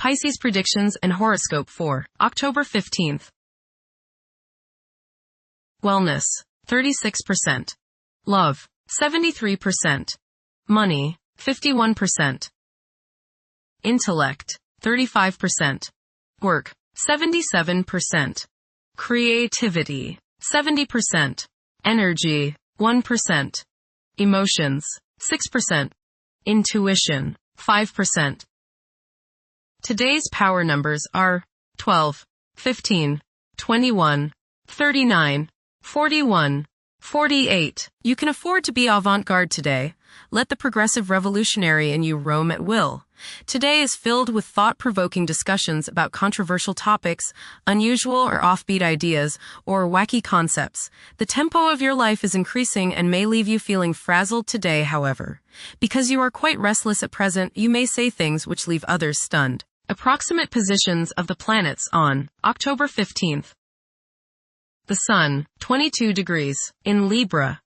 Pisces predictions and horoscope for October 15th. Wellness, 36%. Love, 73%. Money, 51%. Intellect, 35%. Work, 77%. Creativity, 70%. Energy, 1%. Emotions, 6%. Intuition, 5%. Today's power numbers are 12, 15, 21, 39, 41, 48. You can afford to be avant-garde today. Let the progressive revolutionary in you roam at will. Today is filled with thought-provoking discussions about controversial topics, unusual or offbeat ideas, or wacky concepts. The tempo of your life is increasing and may leave you feeling frazzled today, however. Because you are quite restless at present, you may say things which leave others stunned. Approximate positions of the planets on October 15th. The Sun, 22 degrees, in Libra.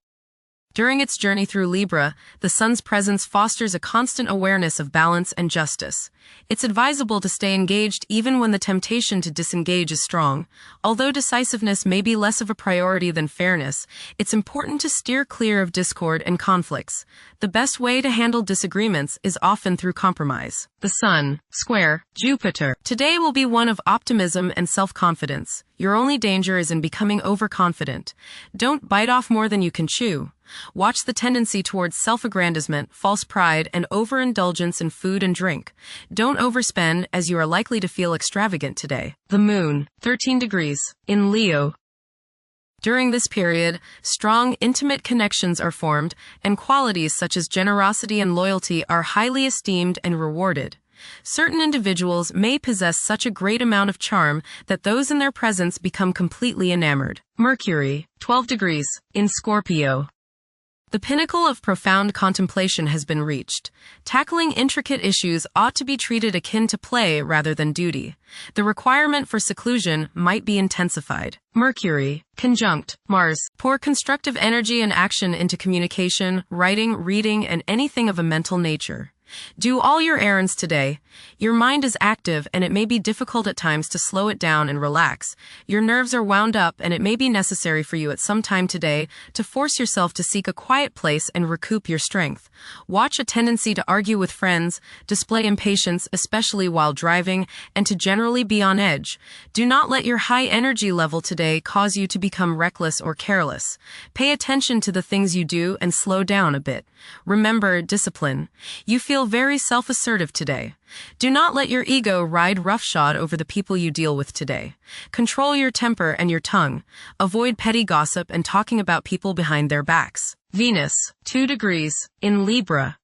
During its journey through Libra, the Sun's presence fosters a constant awareness of balance and justice. It's advisable to stay engaged even when the temptation to disengage is strong. Although decisiveness may be less of a priority than fairness, it's important to steer clear of discord and conflicts. The best way to handle disagreements is often through compromise. The Sun, square, Jupiter. Today will be one of optimism and self-confidence. Your only danger is in becoming overconfident. Don't bite off more than you can chew. Watch the tendency towards self-aggrandizement, false pride, and overindulgence in food and drink. Don't overspend, as you are likely to feel extravagant today. The Moon, 13 degrees, in Leo. During this period, strong, intimate connections are formed, and qualities such as generosity and loyalty are highly esteemed and rewarded. Certain individuals may possess such a great amount of charm that those in their presence become completely enamored. Mercury, 12 degrees, in Scorpio. The pinnacle of profound contemplation has been reached. Tackling intricate issues ought to be treated akin to play rather than duty. The requirement for seclusion might be intensified. Mercury, conjunct Mars. Pour constructive energy and action into communication, writing, reading, and anything of a mental nature. Do all your errands today. Your mind is active and it may be difficult at times to slow it down and relax. Your nerves are wound up and it may be necessary for you at some time today to force yourself to seek a quiet place and recoup your strength. Watch a tendency to argue with friends, display impatience, especially while driving, and to generally be on edge. Do not let your high energy level today cause you to become reckless or careless. Pay attention to the things you do and slow down a bit. Remember discipline. You feel very self-assertive today. Do not let your ego ride roughshod over the people you deal with today. Control your temper and your tongue. Avoid petty gossip and talking about people behind their backs. Venus, 2 degrees, in Libra.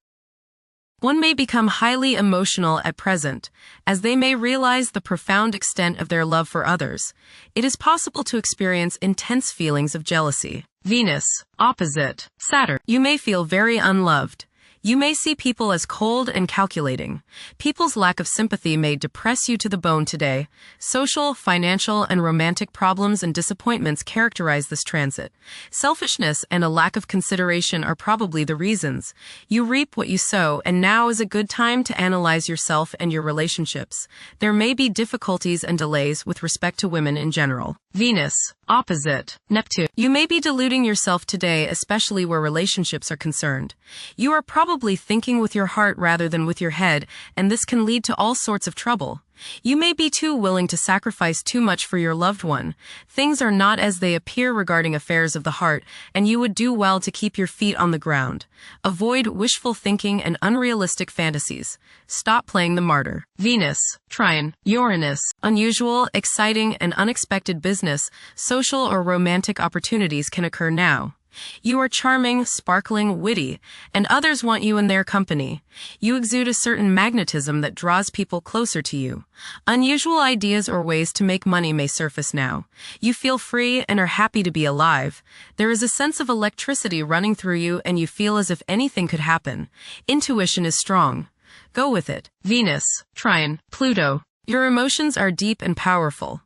One may become highly emotional at present, as they may realize the profound extent of their love for others. It is possible to experience intense feelings of jealousy. Venus, opposite Saturn. You may feel very unloved. You may see people as cold and calculating. People's lack of sympathy may depress you to the bone today. Social, financial, and romantic problems and disappointments characterize this transit. Selfishness and a lack of consideration are probably the reasons. You reap what you sow, and now is a good time to analyze yourself and your relationships. There may be difficulties and delays with respect to women in general. Venus, opposite Neptune. You may be deluding yourself today, especially where relationships are concerned. You are probably thinking with your heart rather than with your head, and this can lead to all sorts of trouble. You may be too willing to sacrifice too much for your loved one. Things are not as they appear regarding affairs of the heart, and you would do well to keep your feet on the ground. Avoid wishful thinking and unrealistic fantasies. Stop playing the martyr. Venus, trine Uranus. Unusual, exciting, and unexpected business, social, or romantic opportunities can occur now. You are charming, sparkling, witty, and others want you in their company. You exude a certain magnetism that draws people closer to you. Unusual ideas or ways to make money may surface now. You feel free and are happy to be alive. There is a sense of electricity running through you and you feel as if anything could happen. Intuition is strong. Go with it. Venus, trine Pluto. Your emotions are deep and powerful.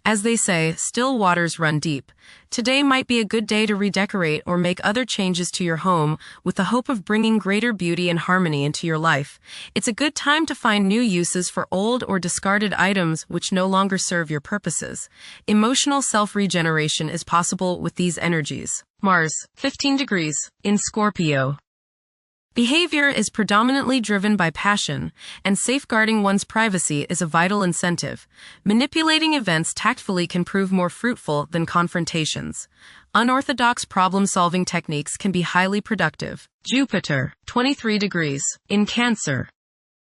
As they say, still waters run deep. Today might be a good day to redecorate or make other changes to your home with the hope of bringing greater beauty and harmony into your life. It's a good time to find new uses for old or discarded items which no longer serve your purposes. Emotional self-regeneration is possible with these energies. Mars, 15 degrees, in Scorpio. Behavior is predominantly driven by passion, and safeguarding one's privacy is a vital incentive. Manipulating events tactfully can prove more fruitful than confrontations. Unorthodox problem-solving techniques can be highly productive. Jupiter, 23 degrees, in Cancer.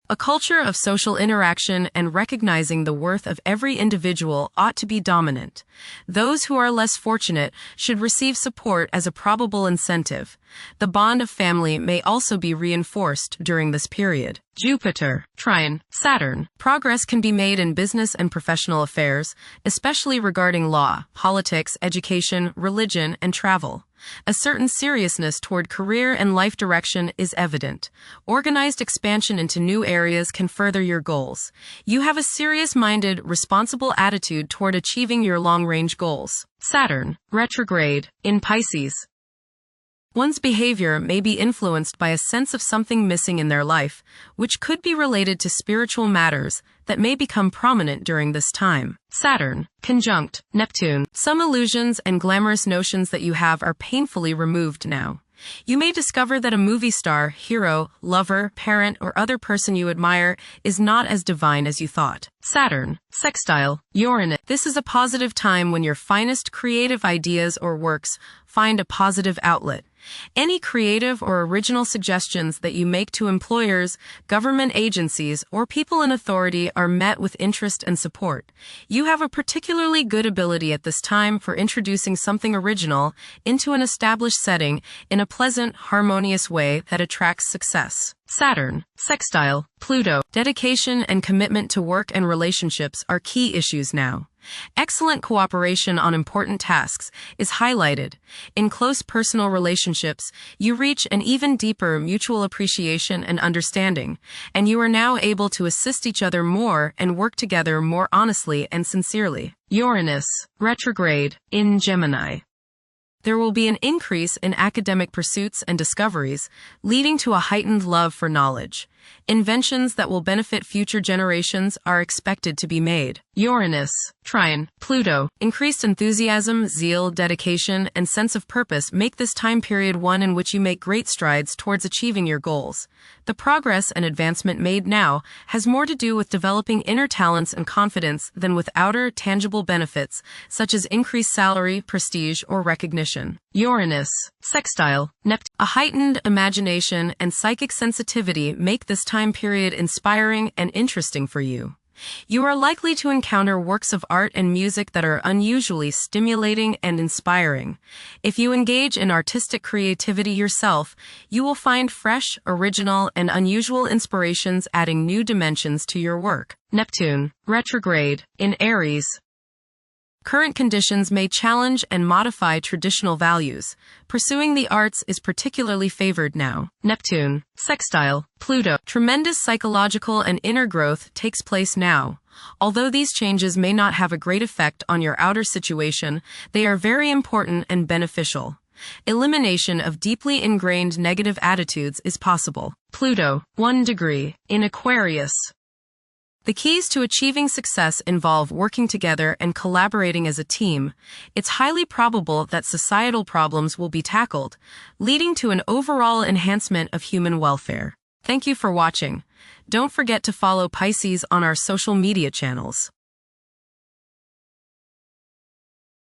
A culture of social interaction and recognizing the worth of every individual ought to be dominant. Those who are less fortunate should receive support as a probable incentive. The bond of family may also be reinforced during this period. Jupiter, trine, Saturn. Progress can be made in business and professional affairs, especially regarding law, politics, education, religion, and travel. A certain seriousness toward career and life direction is evident. Organized expansion into new areas can further your goals. You have a serious-minded, responsible attitude toward achieving your long-range goals. Saturn, retrograde, in Pisces. One's behavior may be influenced by a sense of something missing in their life, which could be related to spiritual matters that may become prominent during this time. Saturn, conjunct Neptune. Some illusions and glamorous notions that you have are painfully removed now. You may discover that a movie star, hero, lover, parent, or other person you admire is not as divine as you thought. Saturn, sextile Uranus. This is a positive time when your finest creative ideas or works find a positive outlet. Any creative or original suggestions that you make to employers, government agencies, or people in authority are met with interest and support. You have a particularly good ability at this time for introducing something original into an established setting in a pleasant, harmonious way that attracts success. Saturn, sextile Pluto. Dedication and commitment to work and relationships are key issues now. Excellent cooperation on important tasks is highlighted. In close personal relationships, you reach an even deeper mutual appreciation and understanding, and you are now able to assist each other more and work together more honestly and sincerely. Uranus, retrograde, in Gemini. There will be an increase in academic pursuits and discoveries, leading to a heightened love for knowledge. Inventions that will benefit future generations are expected to be made. Uranus, trine, Pluto. Increased enthusiasm, zeal, dedication, and sense of purpose make this time period one in which you make great strides towards achieving your goals. The progress and advancement made now has more to do with developing inner talents and confidence than with outer, tangible benefits, such as increased salary, prestige, or recognition. Uranus, sextile Neptune. A heightened imagination and psychic sensitivity make this time period inspiring and interesting for you. You are likely to encounter works of art and music that are unusually stimulating and inspiring. If you engage in artistic creativity yourself, you will find fresh, original, and unusual inspirations adding new dimensions to your work. Neptune, retrograde, in Aries. Current conditions may challenge and modify traditional values. Pursuing the arts is particularly favored now. Neptune, sextile Pluto. Tremendous psychological and inner growth takes place now. Although these changes may not have a great effect on your outer situation, they are very important and beneficial. Elimination of deeply ingrained negative attitudes is possible. Pluto, 1 degree, in Aquarius. The keys to achieving success involve working together and collaborating as a team. It's highly probable that societal problems will be tackled, leading to an overall enhancement of human welfare. Thank you for watching. Don't forget to follow Pisces on our social media channels.